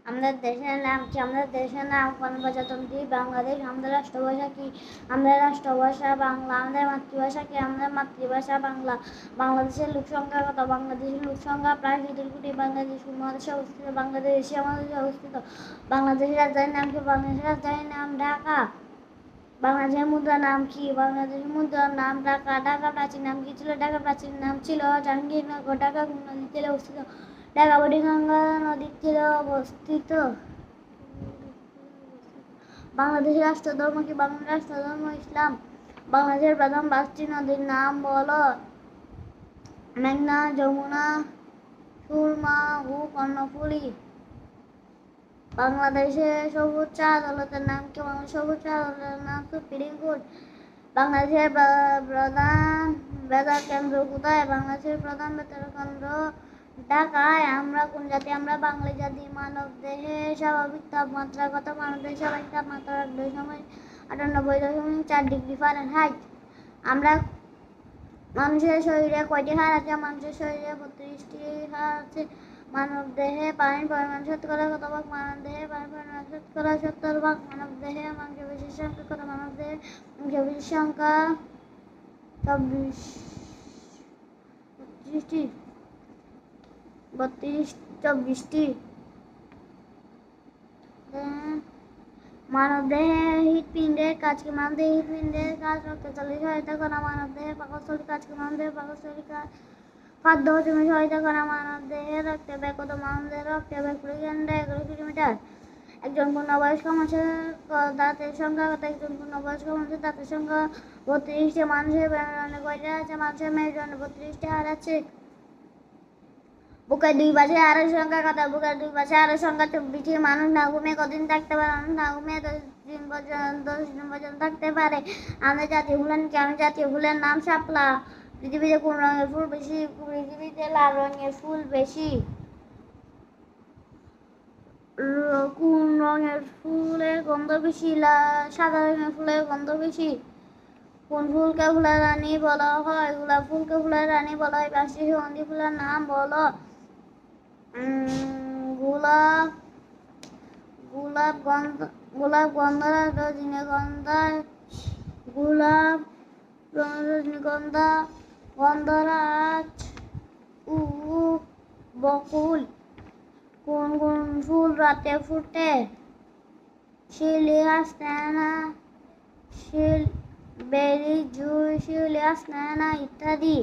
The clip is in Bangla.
আমাদের দেশের নাম কি? আমাদের দেশের নাম গণপ্রজাতন্ত্রী বাংলাদেশ। আমাদের রাষ্ট্রভাষা কি? আমাদের রাষ্ট্রভাষা বাংলা। আমাদের মাতৃভাষা কি? আমাদের মাতৃভাষা বাংলা। বাংলাদেশের লোক সংখ্যা কত? বাংলাদেশের লোক সংখ্যা প্রায় 17 কোটি। বাংলাদেশ উপমহাদেশে অবস্থিত। বাংলাদেশ এশিয়া মহাদেশে অবস্থিত। বাংলাদেশের রাজধানীর নাম কি? বাংলাদেশের রাজধানীর নাম ঢাকা। বাংলাদেশের মুদ্রার নাম কি? বাংলাদেশের মুদ্রার নাম টাকা। ঢাকা প্রাচীন নাম কি ছিল? ঢাকা প্রাচীন নাম ছিল জাহাঙ্গীরনগর। ঢাকা কোন নদীর তীরে অবস্থিত? ঢাকা বুড়িগঙ্গা নদীর তীরে অবস্থিত। বাংলাদেশের রাষ্ট্রধর্ম কি? বাংলাদেশের রাষ্ট্রধর্ম ইসলাম। বাংলাদেশের প্রধান 5টি নদীর নাম বলো। মেঘনা, যমুনা, সুরমা ও কর্ণফুলী। বাংলাদেশের সর্বোচ্চ আদালতের নাম কি? বাংলাদেশের সর্বোচ্চ আদালতের নাম সুপ্রিম কোর্ট। বাংলাদেশের প্রধান বেতার কেন্দ্র কোথায়? বাংলাদেশের প্রধান বেতার কেন্দ্র ঢাকায়। আমরা কোন জাতি? আমরা বাঙালি জাতি। মানব দেহের স্বাভাবিক তাপমাত্রা কত? মানব দেহের স্বাভাবিক তাপমাত্রা 98.4 ডিগ্রি ফারেনহাইট। আমরা মানুষের শরীরে কয়টি হাড় আছে? মানুষের শরীরে 32টি হাড় আছে। মানব দেহে পানির পরিমাণ শতকরা কত ভাগ? মানব দেহে পানির পরিমাণ শতকরা 70 ভাগ। মানব দেহে মাংসপেশির সংখ্যা কত? মানব দেহে মাংসপেশির সংখ্যা 24টি। মানব দেহে হৃৎপিণ্ডের কাজ কি? মানব দেহে হৃৎপিণ্ডের কাজ রক্ত চলাচলে সহায়তা করা। মানব দেহে পাকস্থলীর কাজ কি? মানব দেহে পাকস্থলীর কাজ খাদ্য হজমে সহায়তা করা। মানব দেহে রক্তব্যাগ কত? মানব দেহে রক্তব্যাগ প্রতিঘন্টায় 11 কিলোমিটার। একজন পূর্ণবয়স্ক মানুষের দাঁতের সংখ্যা কত? একজন পূর্ণবয়স্ক মানুষের দাঁতের সংখ্যা 32টি। মানুষের মেরুদণ্ডে কয়টা আছে? মানুষের মেরুদণ্ডে 32টি হাড় আছে। বুকের দুই পাশে হাড়ের সংখ্যা কত? বুকের দুই পাশে হাড়ের সংখ্যা 24টি। মানুষ না ঘুমিয়ে কতদিন থাকতে পারে? মানুষ না ঘুমিয়ে 10 দিন পর্যন্ত থাকতে পারে। আমাদের জাতীয় ফুলের কি? আমাদের জাতীয় ফুলের নাম শাপলা। পৃথিবীতে কোন রঙের ফুল বেশি? পৃথিবীতে লাল রঙের ফুল বেশি। কোন রঙের ফুলের গন্ধ বেশি? সাদা রঙের ফুলের গন্ধ বেশি। কোন ফুলকে ফুলের রানী বলা হয়? গোলাপ ফুলকে ফুলের রানী বলা হয়। 5টি সুগন্ধি ফুলের নাম বলো। গোলাপ, গন্ধরাজ, রজনীগন্ধা, গোলাপ, রজনীগন্ধা, গন্ধরাজ ও বকুল। কোন কোন ফুল রাতে ফুটে? শিউলি, হাসনাহেনা, বেলি, জুঁই, শিউলি, হাসনাহেনা ইত্যাদি।